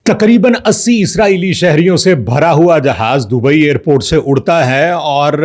तकरीबन 80 इसराइली शहरियों से भरा हुआ जहाज दुबई एयरपोर्ट से उड़ता है और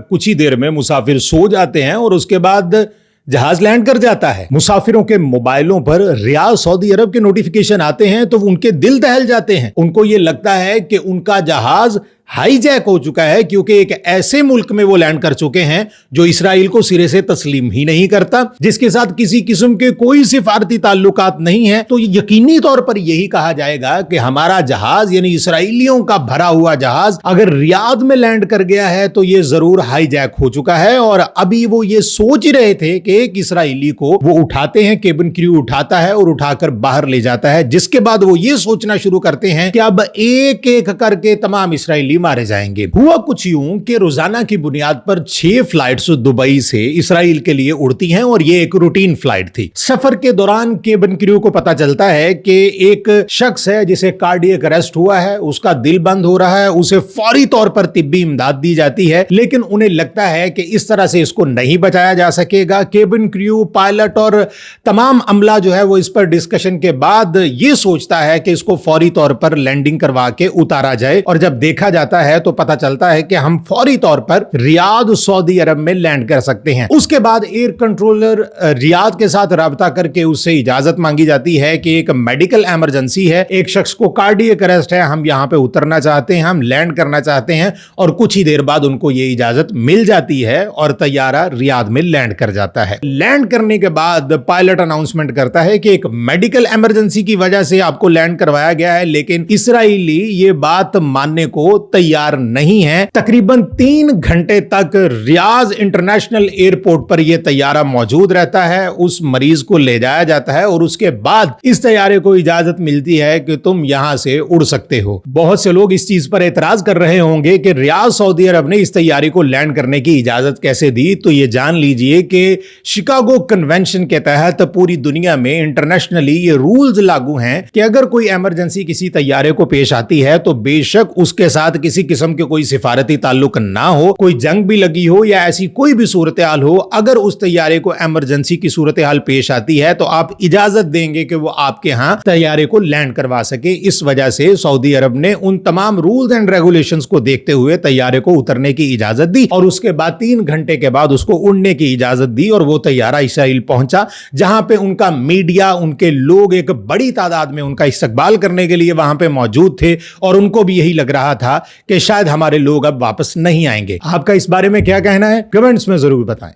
कुछ ही देर में मुसाफिर सो जाते हैं और उसके बाद जहाज लैंड कर जाता है। मुसाफिरों के मोबाइलों पर रियाद सऊदी अरब के नोटिफिकेशन आते हैं तो उनके दिल दहल जाते हैं। उनको ये लगता है कि उनका जहाज हाईजैक हो चुका है, क्योंकि एक ऐसे मुल्क में वो लैंड कर चुके हैं जो इसराइल को सिरे से तस्लीम ही नहीं करता, जिसके साथ किसी किस्म के कोई सिफारती ताल्लुकात नहीं है। तो यकीनी तौर पर यही कहा जाएगा कि हमारा जहाज यानी इसराइलियों का भरा हुआ जहाज अगर रियाद में लैंड कर गया है तो ये जरूर हाईजैक हो चुका है। और अभी वो ये सोच ही रहे थे कि एक इसराइली को वो उठाते हैं, केबिन क्रू उठाता है और उठाकर बाहर ले जाता है, जिसके बाद वो ये सोचना शुरू करते हैं कि अब एक एक करके तमाम इसराइली मारे जाएंगे। हुआ कुछ यूं कि रोजाना की बुनियाद पर 6 फ्लाइट्स दुबई से इसराइल के लिए उड़ती हैं और ये एक रूटीन फ्लाइट थी। सफर के दौरान केबिन क्रू को पता चलता है कि एक शख्स है जिसे कार्डियक अरेस्ट हुआ है, उसका दिल बंद हो रहा है, उसे फौरी तौर पर तिब्बी इमदाद दी जाती है, लेकिन उन्हें लगता है कि इस तरह से इसको नहीं बचाया जा सकेगा। केबिन क्रू, पायलट और तमाम अमला जो है वो इस पर डिस्कशन के बाद ये सोचता है कि इसको फौरी तौर पर लैंडिंग करवा के उतारा जाए। और जब देखा जाता है तो पता चलता है कि हम फौरी तौर पर रियाद सऊदी अरब में लैंड कर सकते हैं। उसके बाद एयर कंट्रोलर रियाद के साथ राब्ता करके उससे इजाजत मांगी जाती है कि एक मेडिकल इमरजेंसी है, एक शख्स को कार्डियक अरेस्ट है, हम यहां पे उतरना चाहते हैं, हम लैंड करना चाहते हैं। और कुछ ही देर बाद उनको ये इजाजत मिल जाती है और तैयारा रियाद में लैंड कर जाता है। लैंड करने के बाद पायलट अनाउंसमेंट करता है कि एक मेडिकल इमरजेंसी की वजह से आपको लैंड करवाया गया है, लेकिन इसराइली ये बात मानने को तैयार नहीं है। तकरीबन 3 घंटे तक रियाद इंटरनेशनल एयरपोर्ट पर यह तैयारा मौजूद रहता है, उस मरीज को ले जाया जाता है और उसके बाद इस तैयारे को इजाजत मिलती है कि तुम यहां से उड़ सकते हो। बहुत से लोग इस चीज पर एतराज कर रहे होंगे कि रियाद सऊदी अरब ने इस तैयारी को लैंड करने की इजाजत कैसे दी। तो यह जान लीजिए कि शिकागो कन्वेंशन के तहत पूरी दुनिया में इंटरनेशनली ये रूल्स लागू हैं कि अगर कोई इमरजेंसी किसी तैयारे को पेश आती है तो बेशक उसके साथ किसी किस्म के कोई सिफारती ताल्लुक ना हो, कोई जंग भी लगी हो या ऐसी कोई भी सूरत हाल हो, अगर उस तैयारे को इमरजेंसी की सूरत हाल पेश आती है तो आप इजाजत देंगे कि वो आपके यहां तैयारे को लैंड करवा सके। इस वजह से सऊदी अरब ने उन तमाम रूल्स एंड रेगुलेशंस को देखते हुए तैयारे को उतरने की इजाजत दी और उसके बाद 3 घंटे के बाद उसको उड़ने की इजाजत दी और वो तैयारा इसराइल पहुंचा, जहां पे उनका मीडिया, उनके लोग एक बड़ी तादाद में उनका इस्तकबाल करने के लिए वहां पे मौजूद थे और उनको भी यही लग रहा था कि शायद हमारे लोग अब वापस नहीं आएंगे। आपका इस बारे में क्या कहना है? कमेंट्स में जरूर बताएं।